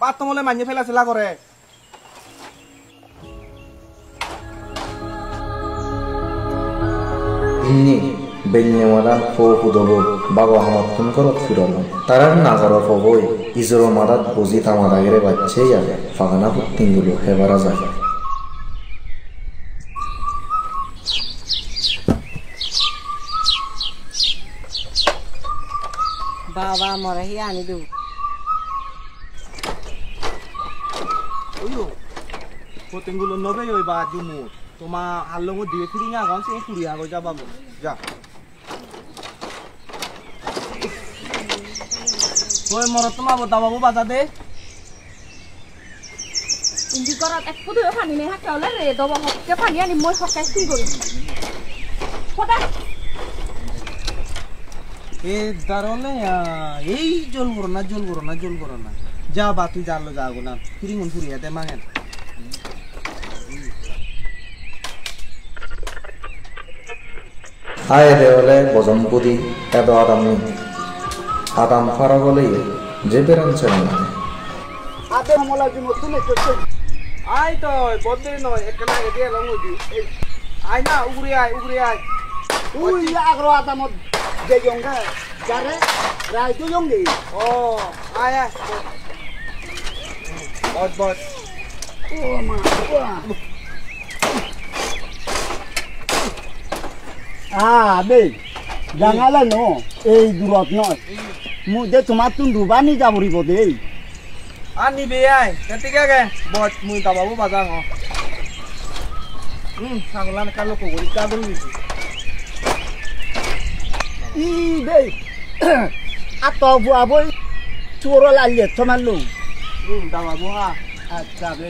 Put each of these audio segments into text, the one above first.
পাতমলে মাইনে ফেলা চেলা করে ইন্নি বেন্যমাদান ফো হুদব বাবা হামাত্তুন করত ফিরল তারার নাগর ফবই ইজর মাদাত বুঝি তামাদাগেরে বাচ্চেই আগে ফাগানা পুত্তিনগুলো হেবারা যায় বাবা মরে হি আনি দেব ওইও পুত্তিনগুলো নবে ওই বা জুমু তোমা আল্লঙ্গ দিয়ে ফিরি না গান সে কুড়ি আগো যাবা যা ওই মরত তোমা বাবু বাজা দে ইন্দি করাত এক ফুট পানি নেই হাতে হলে রে দব হককে পানি আনি মই হকাই কি করি ফটা এ দারলে এই জল করো না যা বা তুই জানলো যাগো না ফিরি মন ফুরি এতে মাঙেন আয় দেওয়ালে বজমপুদি এদ আদাম ফারা বলেই যে বেরানছে না আদে মলা জি মতুন একটু আই তো বদলে নয় একলা এতে লঙ্গ দি আই না উগরি আই উই আগরো আদামত যে জঙ্গা যারে রাই তো জঙ্গি ও আয় বট ও মা বে জাঙালে ন এই দূরত নয় মু দে তোমার তুন রুবানি যাবরিব দেই আনি বে আই ঠিক আছে বট মুই দাবাবো বাজা হ সাংলান কালো কগরি কাগরি দিছি ই বে আত বুয়া বই চোর লালিয়ে তোমালু দাবাবো হা আচ্ছা বে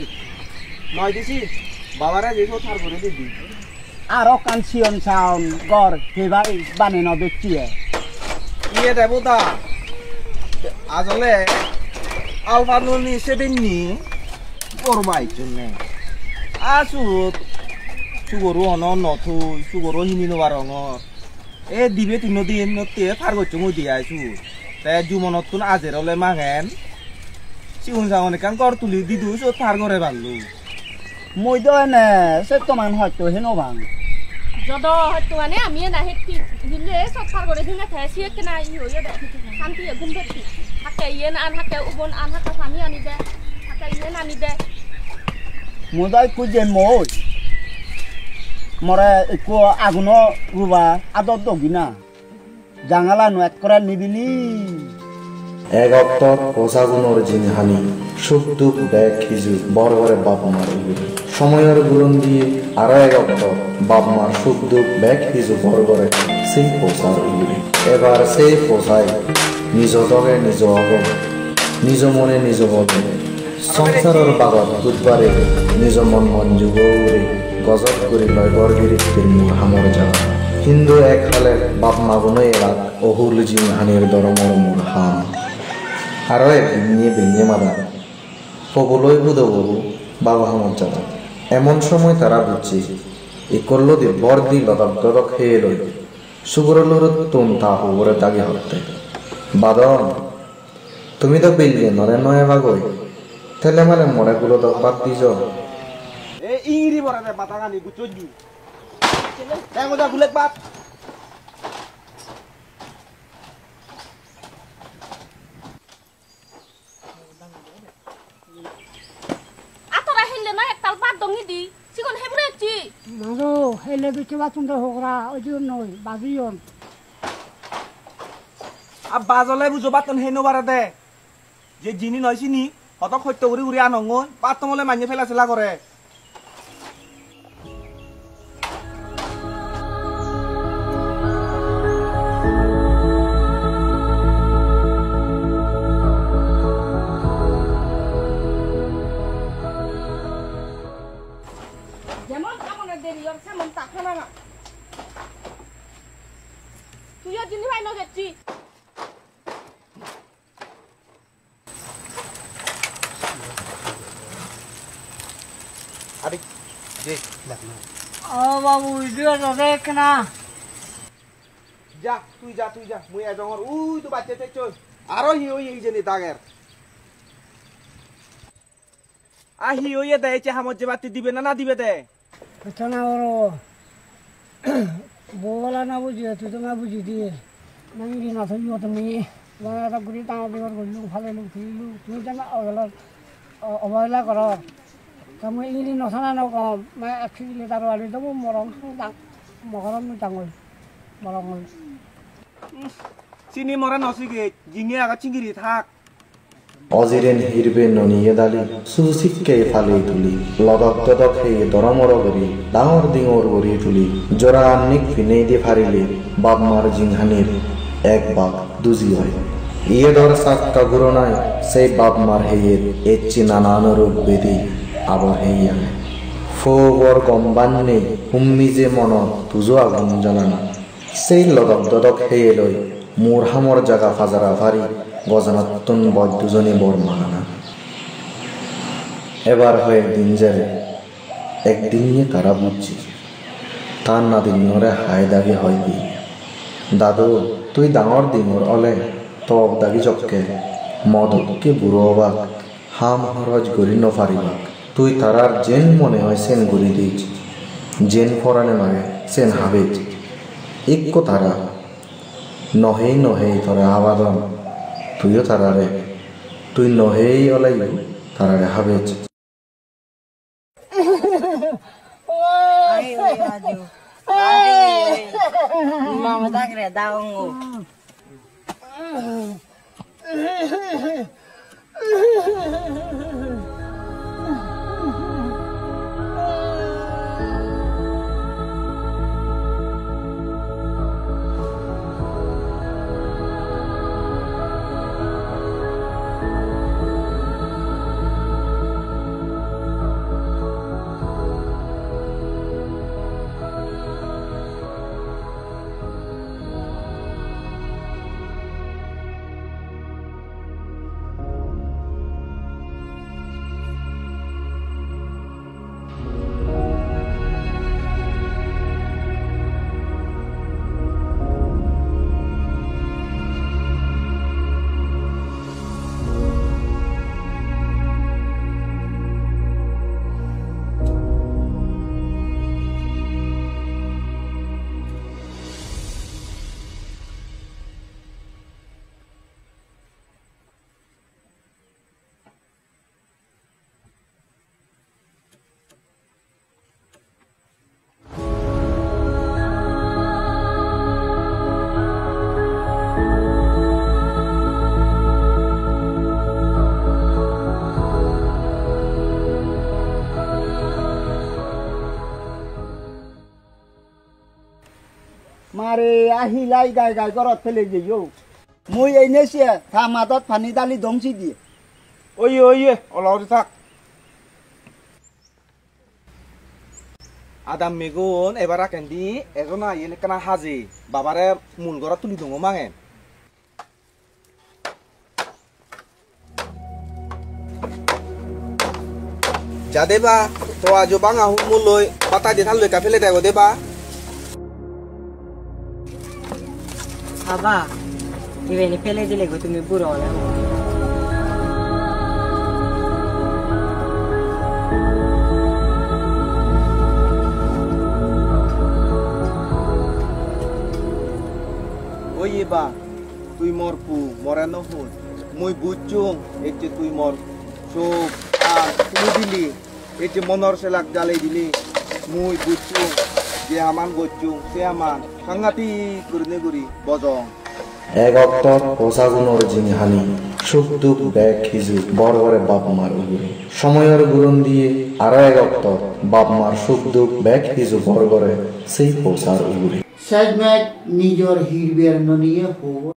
নয় দিছি বাবারা যে থার করে দিবি আরো কানসিয়ন সাউন গর হেবাই বানে ন ব্যক্তিয়ে ইয়ে দেবতা আসলে আলফানুনি সেদিননি করবাই জন্য আসু সুগরু অন নথু সুগরু হিনি নবারঙ এ দিবে তিন দিন নতে ফার গচ্ছ মই দিয়া আইছু তে জুমনতুন আজের হলে মাঙেন সিউন সাউনে কান কর তুলি দিদু সো থার ঘরে বানলু মই তো এনে সে তোমার হয়তো হেনো ভাঙ যদ হয়তো মানে আমি না হেতি দিলে সব পার করে দিনে থাসি কে না ই হইয়া দে শান্তি গুম বেটি হাতে ইয়েন আন হাতে উবন আন হাতে পানি আনি দে হাতে ইয়েন আনি দে মোদাই কুজে মই মরে একো আগুন রুবা আদত দগিনা জাঙালা নো এক করে নিবিলি এক অক্টর ওসাগুনোর জিনহানি সুখ দুঃখ ব্যাগ খিজু বড় বড় বাপ মার এগুলি সময়ের বুলন দিয়ে আরো এক অক্টর বাপ মার সুখ দুঃখ ব্যাগ খিজু বড় বড় সেই পোষার এগুলি এবার সেই পোষায় নিজ দগে নিজ অগে নিজ মনে নিজ বলে সংসারের বাগত বুধবারে নিজ মন মন যুগরে গজব করে লয় বরগিরির মূল হামর যাওয়া হিন্দু এক হালে বাপ মাগুনো এলাক অহুল জিনহানির দরমর মূল হাম আরো একদিন নিয়ে বেরিয়ে মাদা পবলই বুধ বলু বাবা হামর যাদা এমন সময় তারা বুঝছে এই কল্লদে বর দি লদক দদক খেয়ে লই সুগরলোর তুন তা হবরে দাগে হতে বাদন তুমি তো বেরিয়ে নরে নয় বাগই তেলে মানে মরে গুলো দক বাদ দিছ এ ইংরি বরাতে বাতাগানি গুচজু এগোদা গুলেক বাত আতরা হেলে না একতাল বাদ দঙ্গি দি সিগন হেবরেছি মারো হেলে বিচে বাতুন হোকরা ওজন নই বাজিয়ন আর বাজলে বুঝো বাতন হেনো বারাতে যে জিনি নয়ছিনি হত সত্য করে উড়ি আনঙ্গ পাতমলে মাইনে ফেলা চেলা করে যেমন কামনের দেরি ওর সেমন তাখানা না তুইও জিনি ভাই নগেছি আরে যে ও বাবু ইদিও দেখ না যা তুই যা মুই এজঙর উই তো বাচ্চা চল আরো হি ওই এই জেনি দাগের আহি ওইয়ে দেয় চে হামত যে বাতি দিবে না না দিবে দে কথা না বড় বলা না বুঝিয়ে তুই তো না বুঝি দিয়ে নাঙ্গি না থাকবি তুমি একটা ঘুরি টাঙা দিবার করলু ফালাইলু ফিরিলু তুমি জানা অবহেলা কর তা মই ইংলি নথনা নকওঁ মই একচুৱেলি তাৰ আলি দেব মৰম মৰম ডাঙৰ মৰম চিনি মরে নসিগে জিঙে আগা চিঙ্গিরি থাক অজিরেন হিরবে ননিয়ে দালি সুসিককে ফালে তুলি লগক তদক হেয়ে দরমর করি ডাঙর ডিঙর গড়ি তুলি জোড়া আন্নিক ফিনে দিয়ে ফারিলে বাপ মার জিংহানির এক বাপ দুজি হয় ইয়ে দর সাক্কা ঘুরনায় সেই বাপ মার হেয়ে এচ্ছি নানান রূপ বেদি আবার হেয়ে ফোবর গম্বান নেই হুম্মি যে মন তুজো আগুন জ্বালানা সেই লগক দদক হেয়ে লই মোর হামর জাগা ফাজারা ফারি গজনাত্তন বয় দুজনে বর মাগানা এবার হয় একদিন যাবে একদিন নিয়ে তারা বুঝছি তার না দিন নরে হায় দাগি হয় কি দাদু তুই ডাঙর ডিঙর অলে তব দাগি চক্কে মদকে বুড়ো অবাক হাম হরজ গরি নফারিবাক তুই তারার জেন মনে হয় সেন গড়ি দিস জেন ফরানে মাগে সেন হাবেজ এক তারা নহেই নহেই তোরে আবাদন তুইও তারারে তুই নহেই অলাইব তারারে হাবেজ Mama tak kira daung. মারে আহিলাই গাই গাই ঘৰত ফেলে যাইও মই এনেছে থা মাতত পানী দালি দমচি দিয়ে ওইয়ে ওইয়ে ওলাও থাক আদাম মেগুন এবার কেন্দি এজনা ইয়ে কেনা হাজি বাবারে মূল ঘর তুলি দङ মাঙে যা দেবা তো আজ বাঙা হুমুল লই পাতা দিয়ে থাল লেখা ফেলে দেবো দেবা Apa? Ini pele dile ko tumi buro na. ওই বা তুই মর পু মরানো হল মই বুঝছুং এতে তুই মর চোখ আর তুই দিলি এতে মনর সেলাক জ্বালাই দিলি মই বুঝছুং যে আমান গচ্ছুং সে আমান সাংঘাতি করনে করি বজং এক অক্তর পোষাগুনোর জিনিহানি সুখ দুঃখ ব্যাগ খিজু বড় বড় বাপ মার উগুরে সময়ের গুরন দিয়ে আরো এক অক্তর বাপ মার সুখ দুঃখ ব্যাগ খিজু বড় বড় সেই পোষার উগুরে সাজমেট নিজর হিরবের ননিয়ে হব